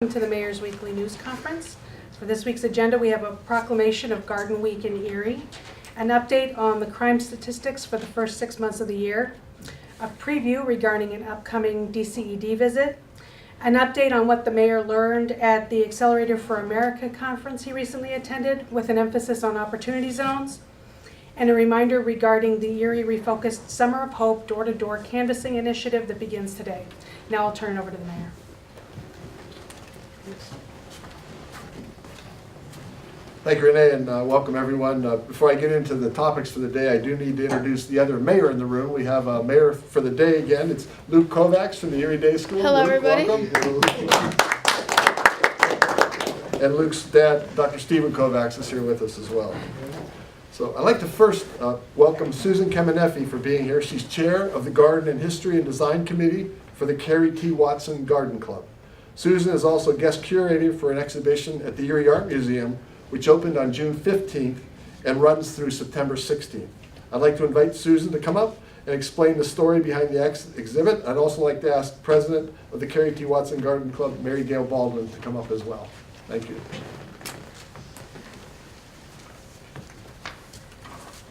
Welcome to the Mayor's Weekly News Conference. For this week's agenda, we have a proclamation of Garden Week in Erie, an update on the crime statistics for the first 6 months of the year, a preview regarding an upcoming DCED visit, an update on what the mayor learned at the Accelerator for America conference he recently attended with an emphasis on opportunity zones, and a reminder regarding the Erie Refocused Summer of Hope door-to-door canvassing initiative that begins today. Now I'll turn it over to the mayor. Thank you, Renee, and welcome everyone. Before I get into the topics for the day, I do need to introduce the other mayor in the room. We have a mayor for the day again. It's Luke Kovacs from the Erie Day School. Hello, Luke, everybody. Welcome. And Luke's dad, Dr. Stephen Kovacs, is here with us as well. So I'd like to first welcome Susan Kamenefi for being here. She's chair of the Garden and History and Design Committee for the Carrie T. Watson Garden Club. Susan is also guest curator for an exhibition at the Erie Art Museum, which opened on June 15th and runs through September 16th. I'd like to invite Susan to come up and explain the story behind the exhibit. I'd also like to ask President of the Carrie T. Watson Garden Club, Mary Gail Baldwin, to come up as well. Thank you.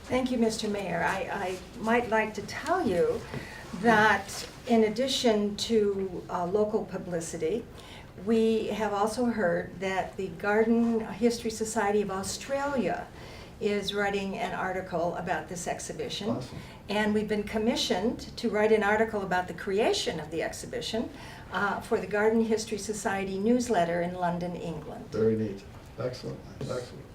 Thank you, Mr. Mayor. I might like to tell you that in addition to local publicity, we have also heard that the Garden History Society of Australia is writing an article about this exhibition. Awesome. And we've been commissioned to write an article about the creation of the exhibition for the Garden History Society newsletter in London, England. Very neat. Excellent. Excellent.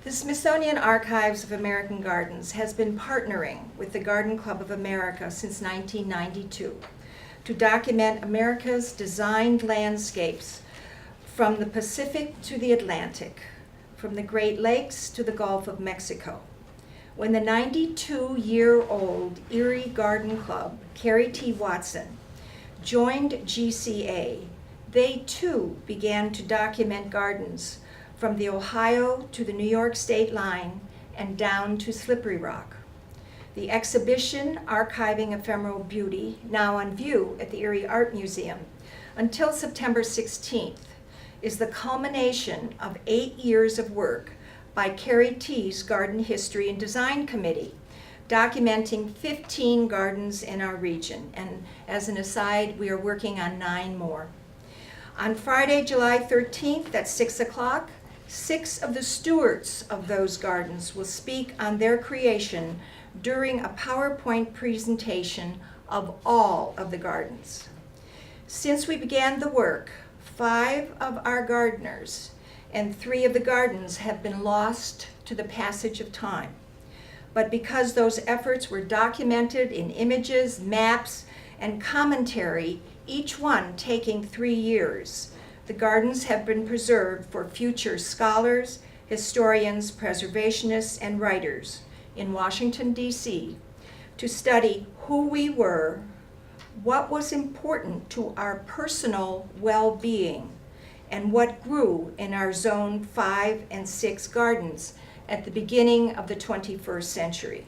The Smithsonian Archives of American Gardens has been partnering with the Garden Club of America since 1992 to document America's designed landscapes from the Pacific to the Atlantic, from the Great Lakes to the Gulf of Mexico. When the 92-year-old Erie Garden Club, Carrie T. Watson, joined GCA, they too began to document gardens from the Ohio to the New York state line and down to Slippery Rock. The exhibition, Archiving Ephemeral Beauty, now on view at the Erie Art Museum until September 16th, is the culmination of 8 years of work by Carrie T.'s Garden History and Design Committee, documenting 15 gardens in our region. And as an aside, we are working on 9 more. On Friday, July 13th at 6 o'clock, 6 of the stewards of those gardens will speak on their creation during a PowerPoint presentation of all of the gardens. Since we began the work, 5 of our gardeners and 3 of the gardens have been lost to the passage of time. But because those efforts were documented in images, maps, and commentary, each one taking 3 years, the gardens have been preserved for future scholars, historians, preservationists, and writers in Washington, D.C. to study who we were, what was important to our personal well-being, and what grew in our Zone 5 and 6 gardens at the beginning of the 21st century.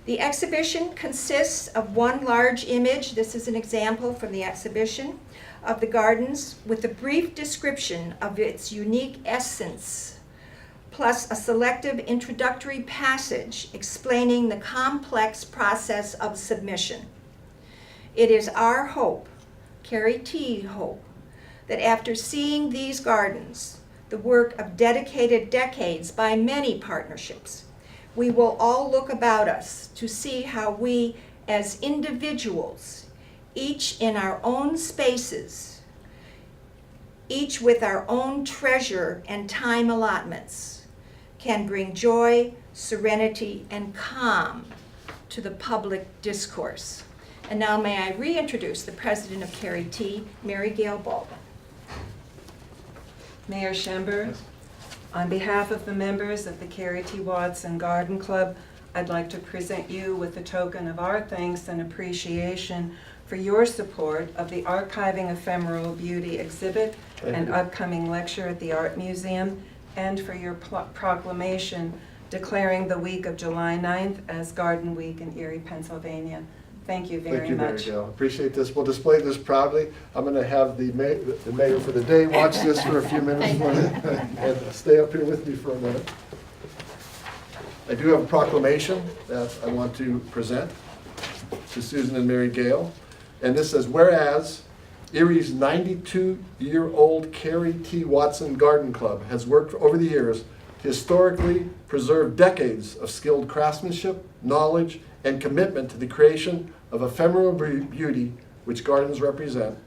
The exhibition consists of one large image, this is an example from the exhibition, of the gardens with a brief description of its unique essence, plus a selective introductory passage explaining the complex process of submission. It is our hope, Carrie T. hope, that after seeing these gardens, the work of dedicated decades by many partnerships, we will all look about us to see how we as individuals, each in our own spaces, each with our own treasure and time allotments, can bring joy, serenity, and calm to the public discourse. And now may I reintroduce the president of Carrie T., Mary Gail Baldwin. Mayor Schember, on behalf of the members of the Carrie T. Watson Garden Club, I'd like to present you with a token of our thanks and appreciation for your support of the Archiving Ephemeral Beauty exhibit and upcoming lecture at the Art Museum, and for your proclamation declaring the week of July 9th as Garden Week in Erie, Pennsylvania. Thank you very Thank you, Mary much. Gail. Appreciate this. We'll display this proudly. I'm going to have the mayor for the day watch this for a few minutes for me and stay up here with me for a minute. I do have a proclamation that I want to present to Susan and Mary Gail. And this says, whereas Erie's 92-year-old Carrie T. Watson Garden Club has worked over the years to historically preserve decades of skilled craftsmanship, knowledge, and commitment to the creation of ephemeral beauty which gardens represent.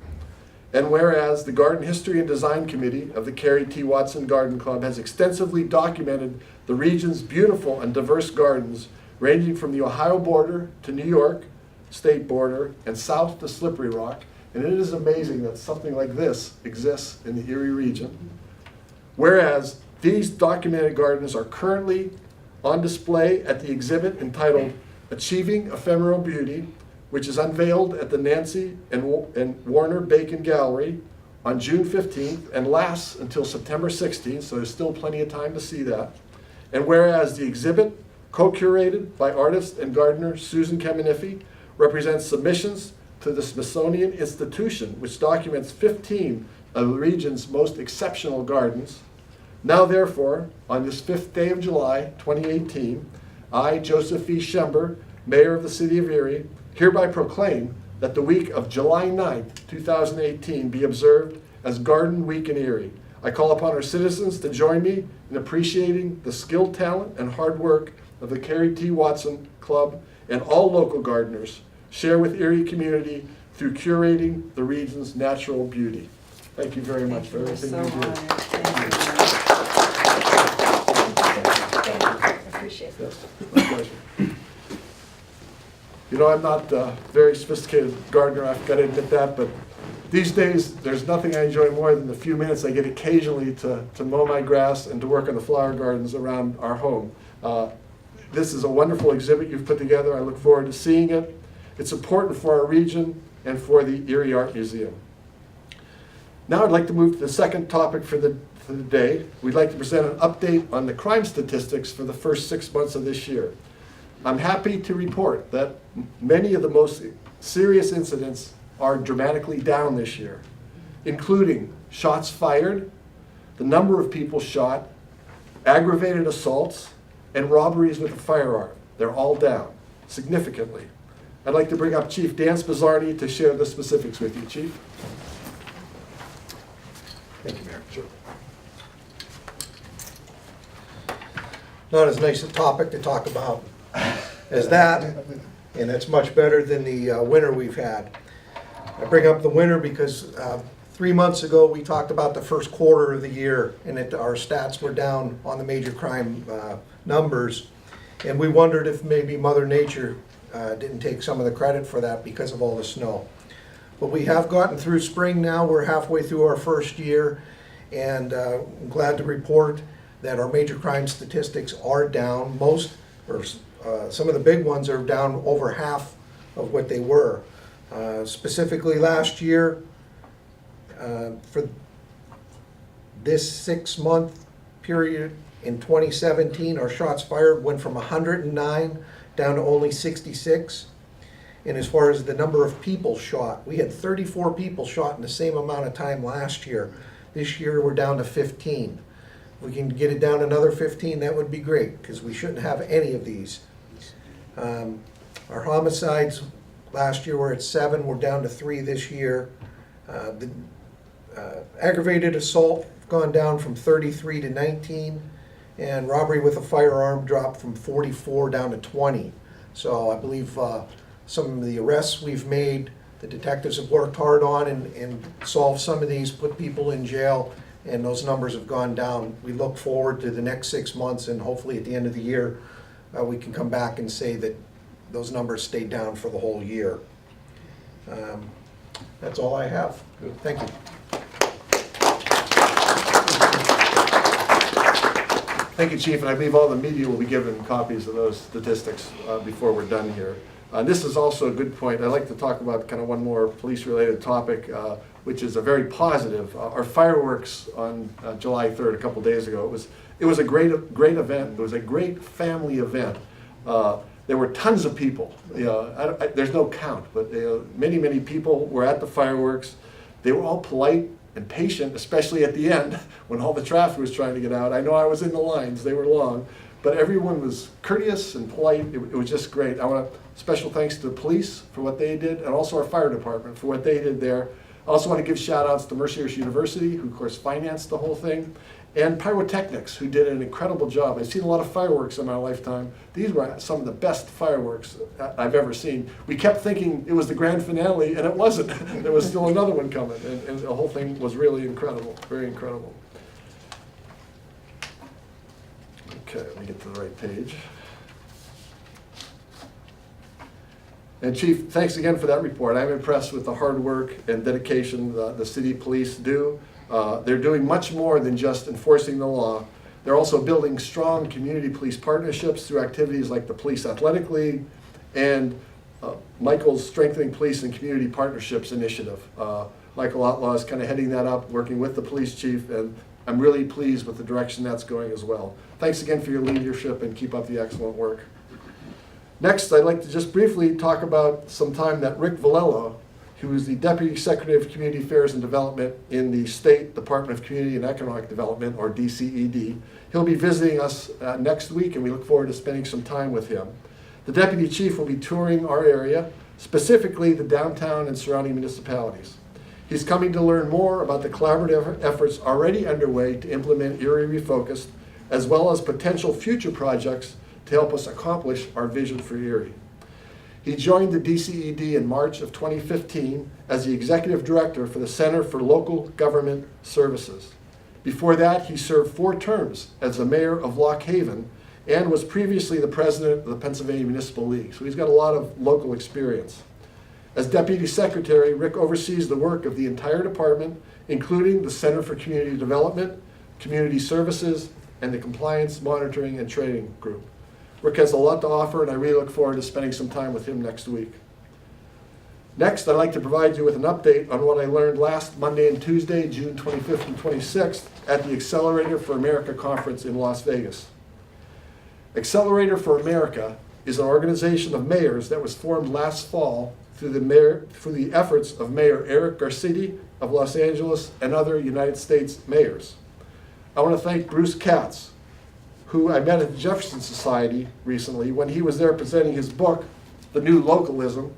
And whereas the Garden History and Design Committee of the Carrie T. Watson Garden Club has extensively documented the region's beautiful and diverse gardens, ranging from the Ohio border to New York state border and south to Slippery Rock. And it is amazing that something like this exists in the Erie region. Whereas these documented gardens are currently on display at the exhibit entitled Achieving Ephemeral Beauty, which is unveiled at the Nancy and Warner Bacon Gallery on June 15th and lasts until September 16th, so there's still plenty of time to see that. And whereas the exhibit, co-curated by artist and gardener Susan Kemenife, represents submissions to the Smithsonian Institution, which documents 15 of the region's most exceptional gardens. Now therefore, on this 5th day of July, 2018, I, Joseph V. Schember, Mayor of the City of Erie, hereby proclaim that the week of July 9th, 2018 be observed as Garden Week in Erie. I call upon our citizens to join me in appreciating the skilled talent and hard work of the Carrie T. Watson Club and all local gardeners. Share with Erie community through curating the region's natural beauty. Thank you very much for everything so you do. honored. Thank I appreciate it. Yes, my pleasure. You know, I'm not a very sophisticated gardener, I've got to admit that, but these days, there's nothing I enjoy more than the few minutes I get occasionally to mow my grass and to work on the flower gardens around our home. This is a wonderful exhibit you've put together. I look forward to seeing it. It's important for our region and for the Erie Art Museum. Now I'd like to move to the second topic for the day. We'd like to present an update on the crime statistics for the first 6 months of this year. I'm happy to report that many of the most serious incidents are dramatically down this year, including shots fired, the number of people shot, aggravated assaults, and robberies with a firearm. They're all down significantly. I'd like to bring up Chief Dan Spizzardi to share the specifics with you, Chief. Thank you, Mayor. Sure. Not as nice a topic to talk about as that, and it's much better than the winter we've had. I bring up the winter because 3 months ago we talked about the first quarter of the year, and our stats were down on the major crime numbers, and we wondered if maybe Mother Nature didn't take some of the credit for that because of all the snow. But we have gotten through spring now. We're halfway through our first year, and I'm glad to report that our major crime statistics are down. Some of the big ones are down over half of what they were. Specifically last year, for this 6-month period in 2017, our shots fired went from 109 down to only 66. And as far as the number of people shot, we had 34 people shot in the same amount of time last year. This year we're down to 15. If we can get it down another 15, that would be great, because we shouldn't have any of these. Our homicides last year were at 7, we're down to 3 this year. The aggravated assault gone down from 33 to 19, and robbery with a firearm dropped from 44 down to 20. So I believe some of the arrests we've made, the detectives have worked hard on and solved some of these, put people in jail, and those numbers have gone down. We look forward to the next 6 months, and hopefully at the end of the year, we can come back and say that those numbers stayed down for the whole year. That's all I have. Thank you. Thank you, Chief, and I believe all the media will be given copies of those statistics before we're done here. This is also a good point. I'd like to talk about kind of one more police-related topic, which is a very positive. Our fireworks on July 3rd, a couple days ago, it was a great event. It was a great family event. There were tons of people. There's no count, but many, many people were at the fireworks. They were all polite and patient, especially at the end when all the traffic was trying to get out. I know I was in the lines, they were long, but everyone was courteous and polite. It was just great. I want special thanks to the police for what they did, and also our fire department for what they did there. I also want to give shout outs to Mercyhurst University, who of course financed the whole thing, and Pyrotechnics, who did an incredible job. I've seen a lot of fireworks in my lifetime. These were some of the best fireworks I've ever seen. We kept thinking it was the grand finale, and it wasn't. There was still another one coming, and the whole thing was really incredible, very incredible. Okay, let me get to the right page. And Chief, thanks again for that report. I'm impressed with the hard work and dedication the city police do. They're doing much more than just enforcing the law. They're also building strong community police partnerships through activities like the Police Athletic League and Michael's Strengthening Police and Community Partnerships Initiative. Michael Outlaw is kind of heading that up, working with the police chief, and I'm really pleased with the direction that's going as well. Thanks again for your leadership, and keep up the excellent work. Next, I'd like to just briefly talk about some time that Rick Valello, who is the Deputy Secretary of Community Affairs and Development in the State Department of Community and Economic Development, or DCED. He'll be visiting us next week, and we look forward to spending some time with him. The Deputy Chief will be touring our area, specifically the downtown and surrounding municipalities. He's coming to learn more about the collaborative efforts already underway to implement Erie Refocused, as well as potential future projects to help us accomplish our vision for Erie. He joined the DCED in March of 2015 as the Executive Director for the Center for Local Government Services. Before that, he served 4 terms as the Mayor of Lock Haven and was previously the President of the Pennsylvania Municipal League, so he's got a lot of local experience. As Deputy Secretary, Rick oversees the work of the entire department, including the Center for Community Development, Community Services, and the Compliance Monitoring and Training Group. Rick has a lot to offer, and I really look forward to spending some time with him next week. Next, I'd like to provide you with an update on what I learned last Monday and Tuesday, June 25th and 26th, at the Accelerator for America conference in Las Vegas. Accelerator for America is an organization of mayors that was formed last fall through the efforts of Mayor Eric Garcetti of Los Angeles and other United States mayors. I want to thank Bruce Katz, who I met at the Jefferson Society recently when he was there presenting his book, The New Localism.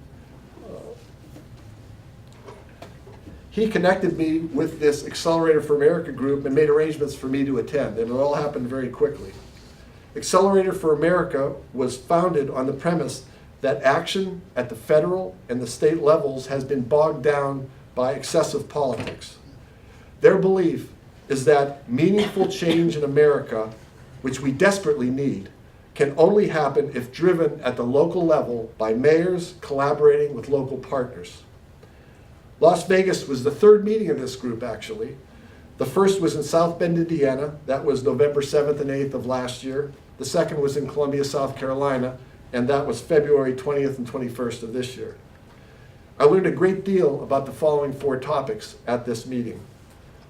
He connected me with this Accelerator for America group and made arrangements for me to attend, and it all happened very quickly. Accelerator for America was founded on the premise that action at the federal and the state levels has been bogged down by excessive politics. Their belief is that meaningful change in America, which we desperately need, can only happen if driven at the local level by mayors collaborating with local partners. Las Vegas was the 3rd meeting of this group, actually. The first was in South Bend, Indiana. That was November 7th and 8th of last year. The second was in Columbia, South Carolina, and that was February 20th and 21st of this year. I learned a great deal about the following 4 topics at this meeting.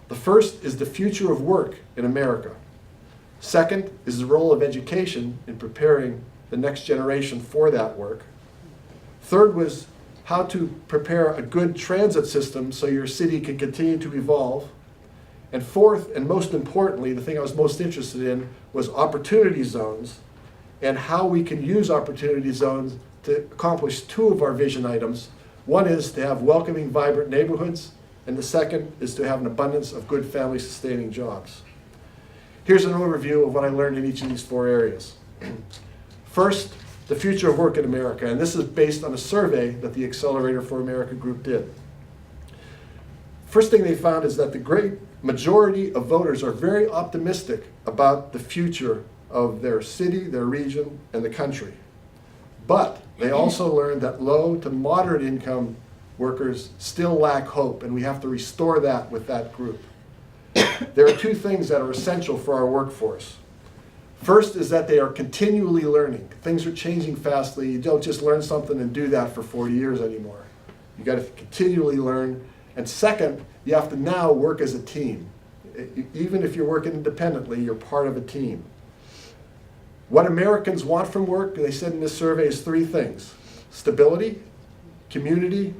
The first is the future of work in America. Second is the role of education in preparing the next generation for that work. Third was how to prepare a good transit system so your city can continue to evolve. And fourth, and most importantly, the thing I was most interested in was opportunity zones and how we can use opportunity zones to accomplish 2 of our vision items. One is to have welcoming, vibrant neighborhoods, and the second is to have an abundance of good family-sustaining jobs. Here's an overview of what I learned in each of these 4 areas. First, the future of work in America, and this is based on a survey that the Accelerator for America group did. First thing they found is that the great majority of voters are very optimistic about the future of their city, their region, and the country. But they also learned that low to moderate income workers still lack hope, and we have to restore that with that group. There are 2 things that are essential for our workforce. First is that they are continually learning. Things are changing fastly. You don't just learn something and do that for 40 years anymore. You got to continually learn. And second, you have to now work as a team. Even if you're working independently, you're part of a team. What Americans want from work, they said in this survey, is three things: stability, community,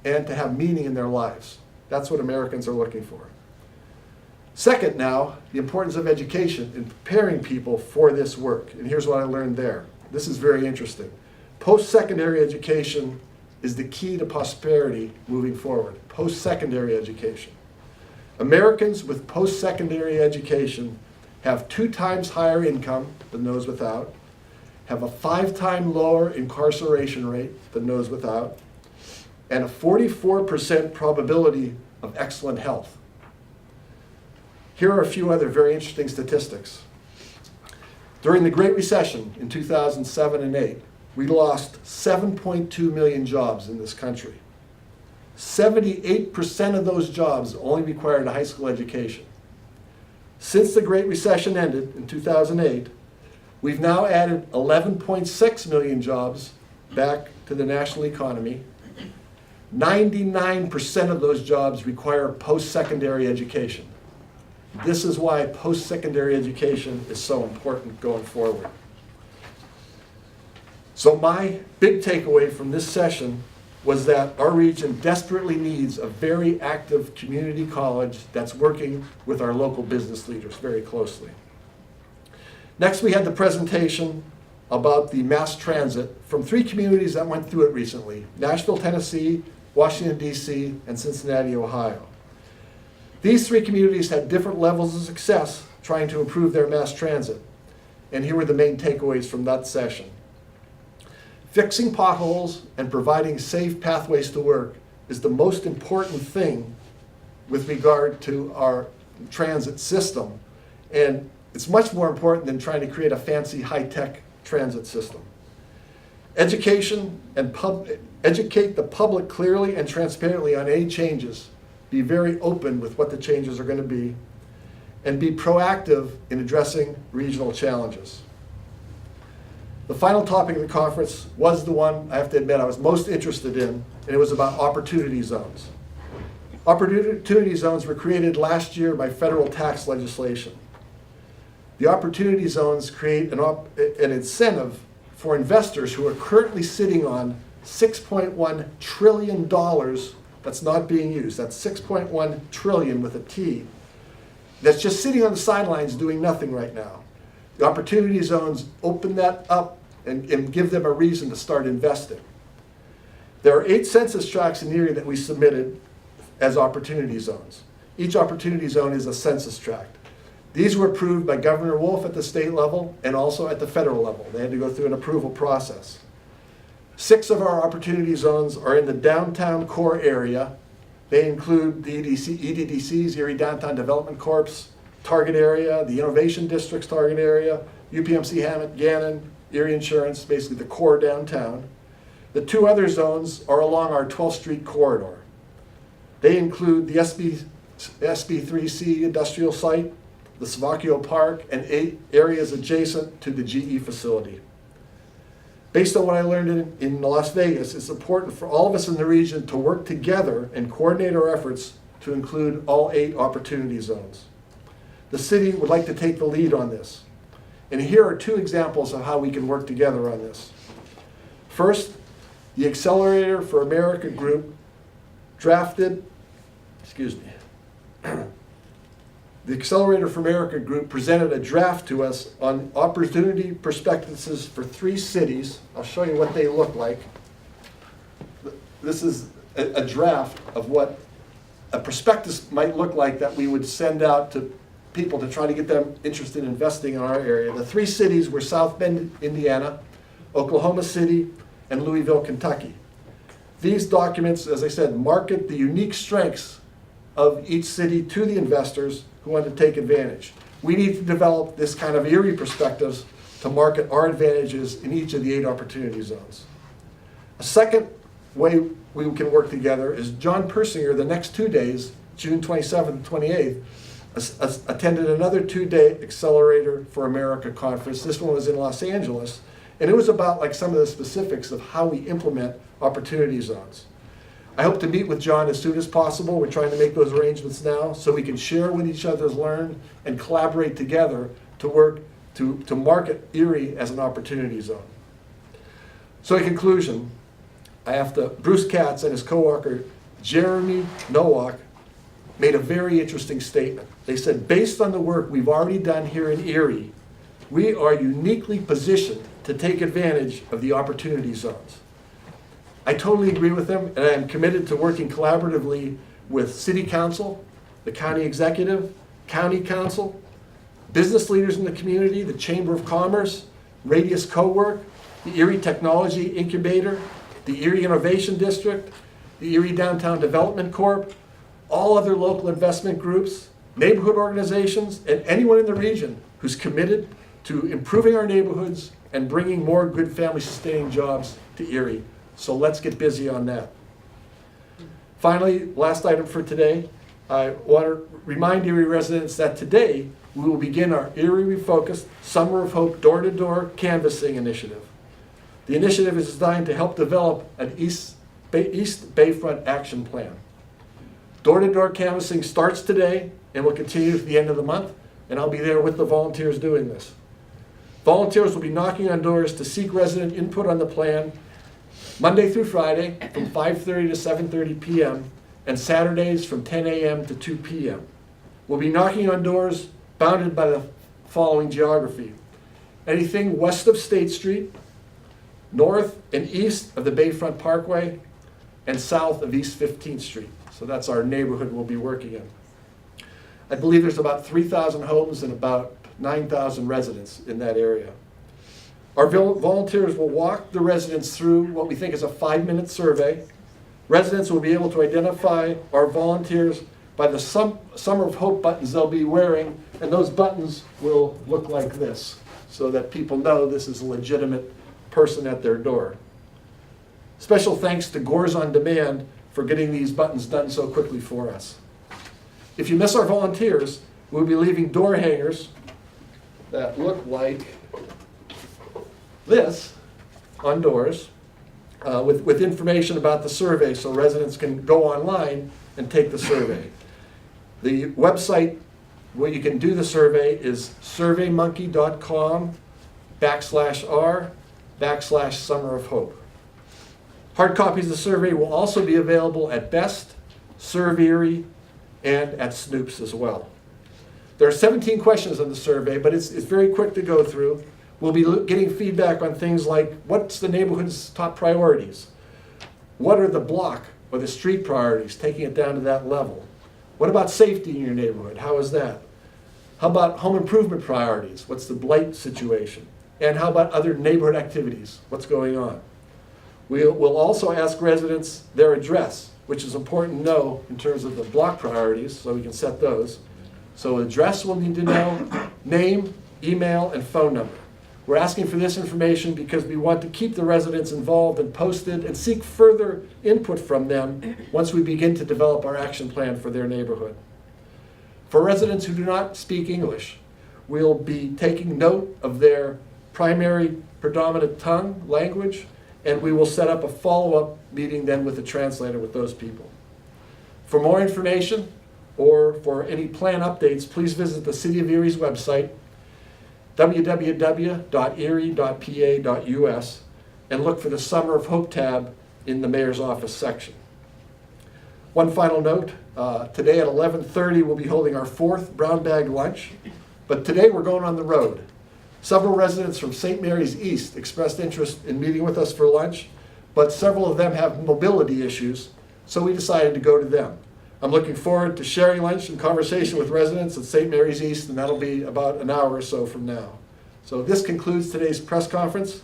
and to have meaning in their lives. That's what Americans are looking for. Second now, the importance of education in preparing people for this work. And here's what I learned there. This is very interesting. Post-secondary education is the key to prosperity moving forward. Post-secondary education. Americans with post-secondary education have 2 times higher income than those without, have a 5-time lower incarceration rate than those without, and a 44% probability of excellent health. Here are a few other very interesting statistics. During the Great Recession in 2007 and 8, we lost 7.2 million jobs in this country. 78% of those jobs only required a high school education. Since the Great Recession ended in 2008, we've now added 11.6 million jobs back to the national economy. 99% of those jobs require post-secondary education. This is why post-secondary education is so important going forward. So my big takeaway from this session was that our region desperately needs a very active community college that's working with our local business leaders very closely. Next, we had the presentation about the mass transit from 3 communities that went through it recently: Nashville, Tennessee, Washington, D.C., and Cincinnati, Ohio. These 3 communities had different levels of success trying to improve their mass transit. And here were the main takeaways from that session. Fixing potholes and providing safe pathways to work is the most important thing with regard to our transit system. And it's much more important than trying to create a fancy high-tech transit system. Education and educate the public clearly and transparently on any changes. Be very open with what the changes are going to be, and be proactive in addressing regional challenges. The final topic of the conference was the one, I have to admit, I was most interested in, and it was about opportunity zones. Opportunity zones were created last year by federal tax legislation. The opportunity zones create an incentive for investors who are currently sitting on $6.1 trillion that's not being used. That's 6.1 trillion with a T. That's just sitting on the sidelines doing nothing right now. The opportunity zones open that up and give them a reason to start investing. There are 8 census tracts in the area that we submitted as opportunity zones. Each opportunity zone is a census tract. These were approved by Governor Wolf at the state level and also at the federal level. They had to go through an approval process. 6 of our opportunity zones are in the downtown core area. They include the EDDC's, Erie Downtown Development Corp's target area, the Innovation District's target area, UPMC Hammett, Gannon, Erie Insurance, basically the core downtown. The 2 other zones are along our 12th Street corridor. They include the SB3C industrial site, the Savacchio Park, and 8 areas adjacent to the GE facility. Based on what I learned in Las Vegas, it's important for all of us in the region to work together and coordinate our efforts to include all 8 opportunity zones. The city would like to take the lead on this. And here are 2 examples of how we can work together on this. First, the Accelerator for America group The Accelerator for America group presented a draft to us on opportunity prospectuses for 3 cities. I'll show you what they look like. This is a draft of what a prospectus might look like that we would send out to people to try to get them interested in investing in our area. The 3 cities were South Bend, Indiana, Oklahoma City, and Louisville, Kentucky. These documents, as I said, market the unique strengths of each city to the investors who want to take advantage. We need to develop this kind of Erie perspectives to market our advantages in each of the 8 opportunity zones. A second way we can work together is John Persinger, the next 2 days, June 27th and 28th, attended another 2-day Accelerator for America conference. This one was in Los Angeles, and it was about like some of the specifics of how we implement opportunity zones. I hope to meet with John as soon as possible. We're trying to make those arrangements now so we can share what each other's learned and collaborate together to work to market Erie as an opportunity zone. So in conclusion, Bruce Katz and his co-author Jeremy Nowak made a very interesting statement. They said, based on the work we've already done here in Erie, we are uniquely positioned to take advantage of the opportunity zones. I totally agree with them, and I am committed to working collaboratively with City Council, the County Executive, County Council, business leaders in the community, the Chamber of Commerce, Radius Co-work, the Erie Technology Incubator, the Erie Innovation District, the Erie Downtown Development Corp., all other local investment groups, neighborhood organizations, and anyone in the region who's committed to improving our neighborhoods and bringing more good family-sustaining jobs to Erie. So let's get busy on that. Finally, last item for today, I want to remind Erie residents that today we will begin our Erie Refocused Summer of Hope door-to-door canvassing initiative. The initiative is designed to help develop an East Bayfront action plan. Door-to-door canvassing starts today and will continue to the end of the month, and I'll be there with the volunteers doing this. Volunteers will be knocking on doors to seek resident input on the plan Monday through Friday from 5:30 to 7:30 p.m. and Saturdays from 10 a.m. to 2 p.m. We'll be knocking on doors bounded by the following geography. Anything west of State Street, north and east of the Bayfront Parkway, and south of East 15th Street. So that's our neighborhood we'll be working in. I believe there's about 3,000 homes and about 9,000 residents in that area. Our volunteers will walk the residents through what we think is a 5-minute survey. Residents will be able to identify our volunteers by the Summer of Hope buttons they'll be wearing, and those buttons will look like this, so that people know this is a legitimate person at their door. Special thanks to Gores on Demand for getting these buttons done so quickly for us. If you miss our volunteers, we'll be leaving door hangers that look like this on doors with information about the survey so residents can go online and take the survey. The website where you can do the survey is surveymonkey.com/r/Summer of Hope. Hard copies of the survey will also be available at Best, Serve Erie, and at Snoops as well. There are 17 questions on the survey, but it's very quick to go through. We'll be getting feedback on things like, what's the neighborhood's top priorities? What are the block or the street priorities, taking it down to that level? What about safety in your neighborhood? How is that? How about home improvement priorities? What's the blight situation? And how about other neighborhood activities? What's going on? We'll also ask residents their address, which is important to know in terms of the block priorities, so we can set those. So address we'll need to know, name, email, and phone number. We're asking for this information because we want to keep the residents involved and posted and seek further input from them once we begin to develop our action plan for their neighborhood. For residents who do not speak English, we'll be taking note of their primary predominant tongue, language, and we will set up a follow-up meeting then with a translator with those people. For more information or for any plan updates, please visit the City of Erie's website, www.erie.pa.us, and look for the Summer of Hope tab in the Mayor's Office section. One final note, today at 11:30 we'll be holding our 4th brown bag lunch, but today we're going on the road. Several residents from St. Mary's East expressed interest in meeting with us for lunch, but several of them have mobility issues, so we decided to go to them. I'm looking forward to sharing lunch and conversation with residents at St. Mary's East, and that'll be about an hour or so from now. So this concludes today's press conference.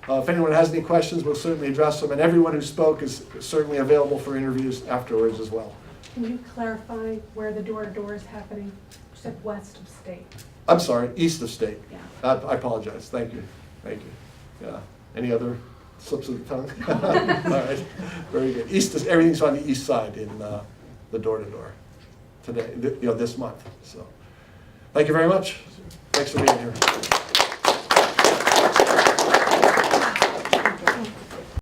If anyone has any questions, we'll certainly address them, and everyone who spoke is certainly available for interviews afterwards as well. Can you clarify where the door-to-door is happening? You said west of State. I'm sorry, east of State. Yeah. I apologize. Thank you. Thank you. Yeah. Any other slips of the tongue? All right. Very good. Everything's on the east side in the door-to-door today, this month. So, thank you very much. Thanks for being here.